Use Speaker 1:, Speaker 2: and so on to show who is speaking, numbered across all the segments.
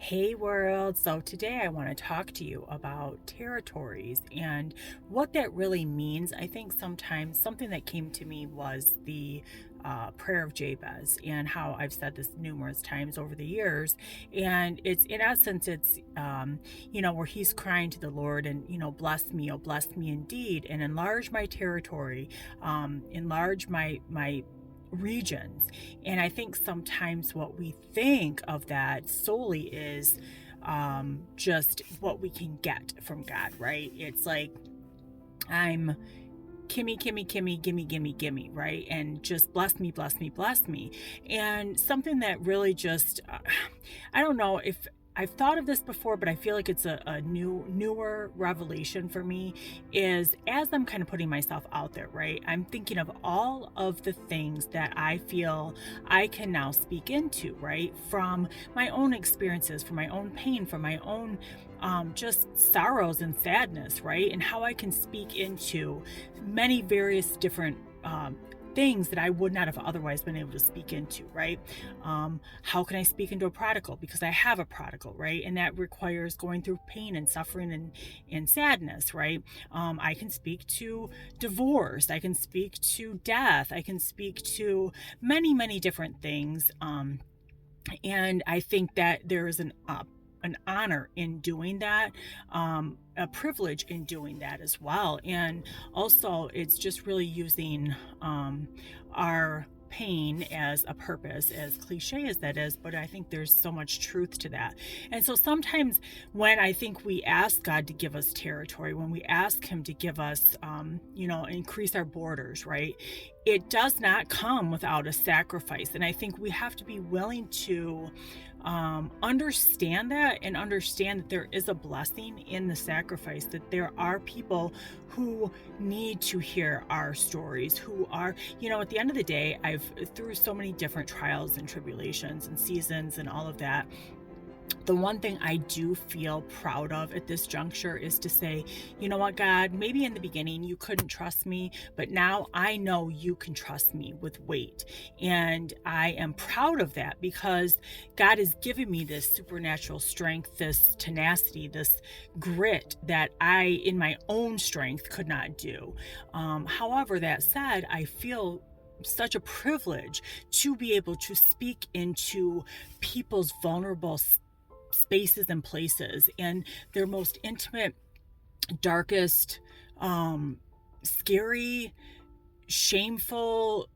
Speaker 1: Hey world. So today I want to talk to you about territories and what that really means. I think sometimes something that came to me was the prayer of Jabez, and how I've said this numerous times over the years. And it's in essence, where he's crying to the Lord and, bless me, oh, bless me indeed, and enlarge my territory, enlarge my regions. And I think sometimes what we think of that solely is just what we can get from God, right? It's like, I'm Kimmy, Kimmy, Kimmy, gimme, gimme, gimme, right? And just bless me, bless me, bless me. And something that really just, I don't know if I've thought of this before, but I feel like it's a newer revelation for me, is as I'm kind of putting myself out there, right? I'm thinking of all of the things that I feel I can now speak into, right? From my own experiences, from my own pain, from my own just sorrows and sadness, right? And how I can speak into many various different things that I would not have otherwise been able to speak into, right? How can I speak into a prodigal? Because I have a prodigal, right? And that requires going through pain and suffering and sadness, right? I can speak to divorce. I can speak to death. I can speak to many, many different things. And I think that there is an honor in doing that, a privilege in doing that as well. And also, it's just really using our pain as a purpose, as cliche as that is, but I think there's so much truth to that. And so sometimes when I think we ask God to give us territory, when we ask Him to give us, increase our borders, right? It does not come without a sacrifice. And I think we have to be willing to understand that, and understand that there is a blessing in the sacrifice, that there are people who need to hear our stories, who are, at the end of the day, I've through so many different trials and tribulations and seasons and all of that, the one thing I do feel proud of at this juncture is to say, you know what, God, maybe in the beginning you couldn't trust me, but now I know you can trust me with weight. And I am proud of that, because God has given me this supernatural strength, this tenacity, this grit that I, in my own strength, could not do. However, that said, I feel such a privilege to be able to speak into people's vulnerable spaces and places, and their most intimate, darkest, scary, shameful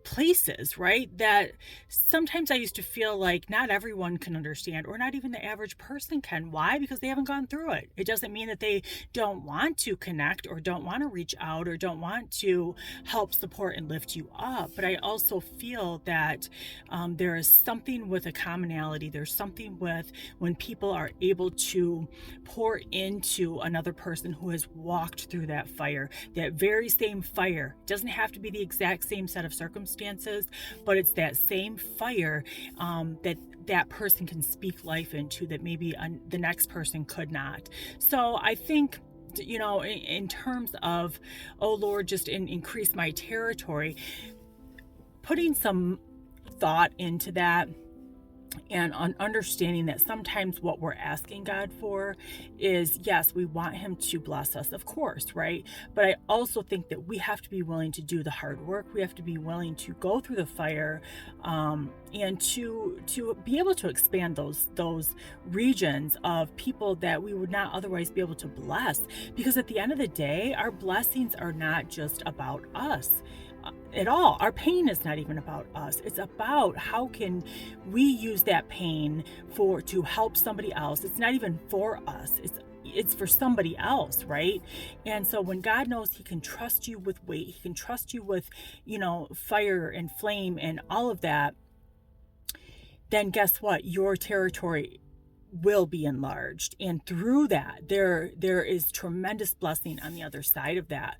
Speaker 1: places, right? That sometimes I used to feel like not everyone can understand, or not even the average person can. Why? Because they haven't gone through it. It doesn't mean that they don't want to connect, or don't want to reach out, or don't want to help support and lift you up. But I also feel that there is something with a commonality. There's something with when people are able to pour into another person who has walked through that fire, that very same fire. It doesn't have to be the exact same set of circumstances, but it's that same fire that person can speak life into, that maybe the next person could not. So I think, in terms of, oh Lord, just increase my territory, putting some thought into that, and on understanding that sometimes what we're asking God for is, yes, we want Him to bless us, of course, right? But I also think that we have to be willing to do the hard work. We have to be willing to go through the fire, and to be able to expand those regions of people that we would not otherwise be able to bless. Because at the end of the day, our blessings are not just about us at all. Our pain is not even about us. It's about how can we use that pain to help somebody else. It's not even for us. It's for somebody else, right? And so when God knows He can trust you with weight, He can trust you with, fire and flame and all of that, then guess what? Your territory will be enlarged, and through that there is tremendous blessing on the other side of that.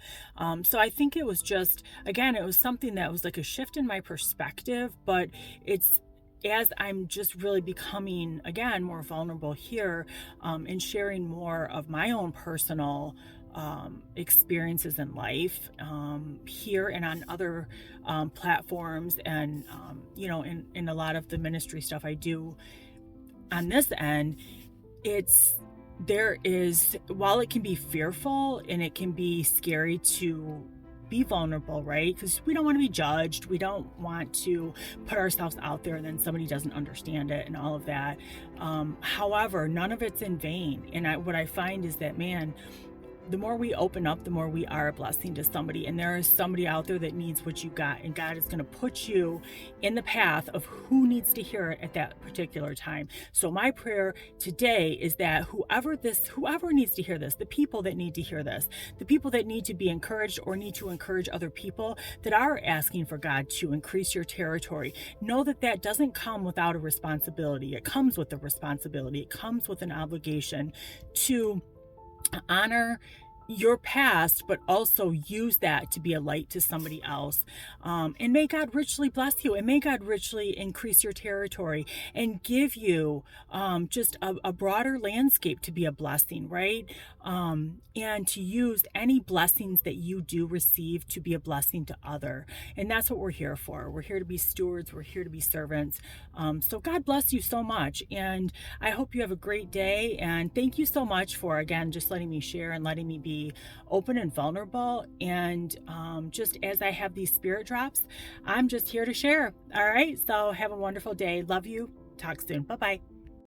Speaker 1: So I think it was just, again, it was something that was like a shift in my perspective, but it's as I'm just really becoming, again, more vulnerable here, and sharing more of my own personal experiences in life, here and on other platforms, and in a lot of the ministry stuff I do, on this end, it's there is, while it can be fearful and it can be scary to be vulnerable, right? Because we don't want to be judged. We don't want to put ourselves out there and then somebody doesn't understand it and all of that. However, none of it's in vain. And what I find is that, man, the more we open up, the more we are a blessing to somebody. And there is somebody out there that needs what you got. And God is going to put you in the path of who needs to hear it at that particular time. So my prayer today is that whoever needs to hear this, the people that need to hear this, the people that need to be encouraged or need to encourage other people that are asking for God to increase your territory, know that that doesn't come without a responsibility. It comes with a responsibility. It comes with an obligation to honor your past, but also use that to be a light to somebody else. And may God richly bless you, and may God richly increase your territory and give you just a broader landscape to be a blessing, right? And to use any blessings that you do receive to be a blessing to other. And that's what we're here for. We're here to be stewards. We're here to be servants. So God bless you so much. And I hope you have a great day. And thank you so much for, again, just letting me share and letting me be open and vulnerable. And just as I have these spirit drops, I'm just here to share. All right. So have a wonderful day. Love you. Talk soon. Bye-bye.